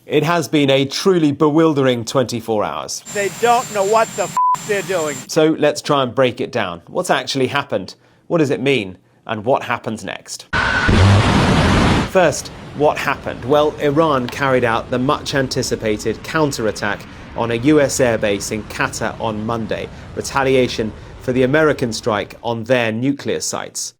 It has been a truly bewildering 24 hours. They don't know what the they're doing. So let's try and break it down. What's actually happened? What does it mean? And what happens next? First, what happened? Well, Iran carried out the much-anticipated counterattack on a US airbase in Qatar on Monday, retaliation for the American strike on their nuclear sites.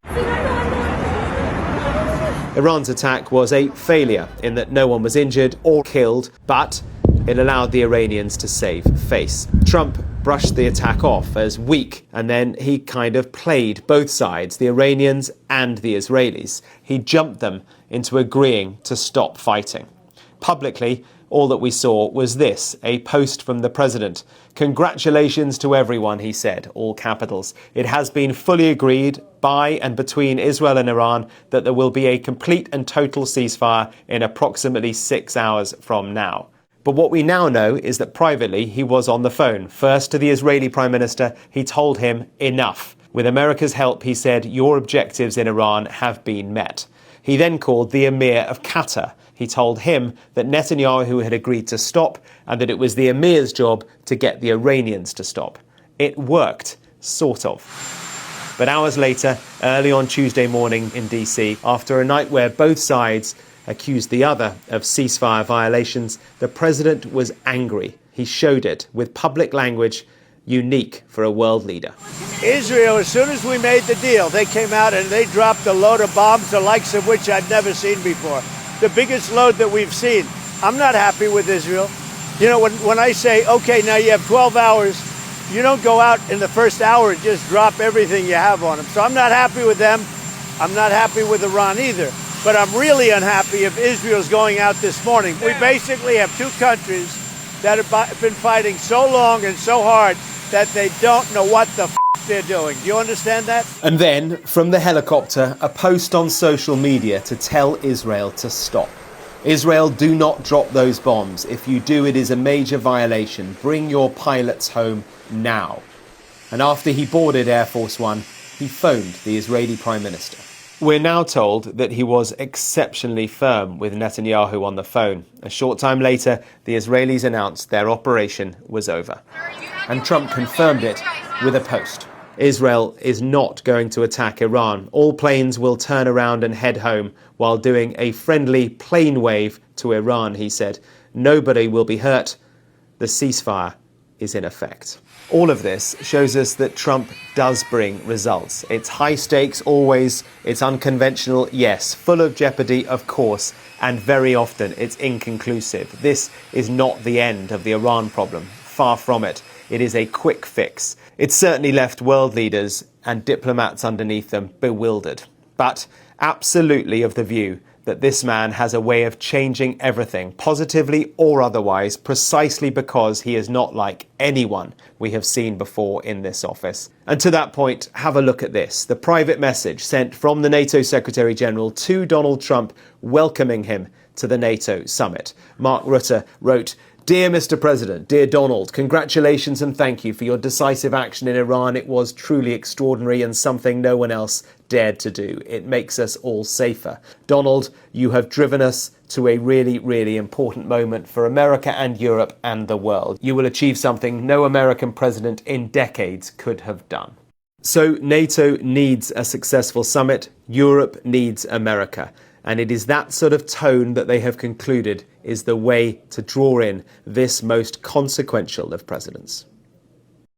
Iran's attack was a failure in that no one was injured or killed, but it allowed the Iranians to save face. Trump brushed the attack off as weak, and then he kind of played both sides, the Iranians and the Israelis. He jumped them into agreeing to stop fighting. Publicly, all that we saw was this, a post from the president. "Congratulations to everyone," he said, all capitals. "It has been fully agreed by and between Israel and Iran that there will be a complete and total ceasefire in approximately 6 hours from now." But what we now know is that privately he was on the phone. First to the Israeli Prime Minister, he told him enough. With America's help, he said, your objectives in Iran have been met. He then called the Emir of Qatar. He told him that Netanyahu had agreed to stop and that it was the Emir's job to get the Iranians to stop. It worked, sort of. But hours later, early on Tuesday morning in DC, after a night where both sides accused the other of ceasefire violations, the president was angry. He showed it with public language unique for a world leader. Israel, as soon as we made the deal, they came out and they dropped a load of bombs, the likes of which I'd never seen before. The biggest load that we've seen. I'm not happy with Israel. You know, when I say, okay, now you have 12 hours, you don't go out in the first hour and just drop everything you have on them. So I'm not happy with them. I'm not happy with Iran either. But I'm really unhappy if Israel's going out this morning. We basically have two countries that have been fighting so long and so hard that they don't know what the they're doing. Do you understand that? And then, from the helicopter, a post on social media to tell Israel to stop. Israel, do not drop those bombs. If you do, it is a major violation. Bring your pilots home now. And after he boarded Air Force One, he phoned the Israeli Prime Minister. We're now told that he was exceptionally firm with Netanyahu on the phone. A short time later, the Israelis announced their operation was over. And Trump confirmed it with a post. Israel is not going to attack Iran. All planes will turn around and head home while doing a friendly plane wave to Iran, he said. Nobody will be hurt. The ceasefire is in effect. All of this shows us that Trump does bring results. It's high stakes always, it's unconventional, yes, full of jeopardy, of course, and very often it's inconclusive. This is not the end of the Iran problem. Far from it. It is a quick fix. It's certainly left world leaders and diplomats underneath them bewildered, but absolutely of the view that this man has a way of changing everything, positively or otherwise, precisely because he is not like anyone we have seen before in this office. And to that point, have a look at this. The private message sent from the NATO Secretary-General to Donald Trump welcoming him to the NATO summit. Mark Rutte wrote, "Dear Mr. President, dear Donald, congratulations and thank you for your decisive action in Iran. It was truly extraordinary and something no one else dared to do. It makes us all safer. Donald, you have driven us to a really, really important moment for America and Europe and the world. You will achieve something no American president in decades could have done." So NATO needs a successful summit. Europe needs America. And it is that sort of tone that they have concluded is the way to draw in this most consequential of presidents.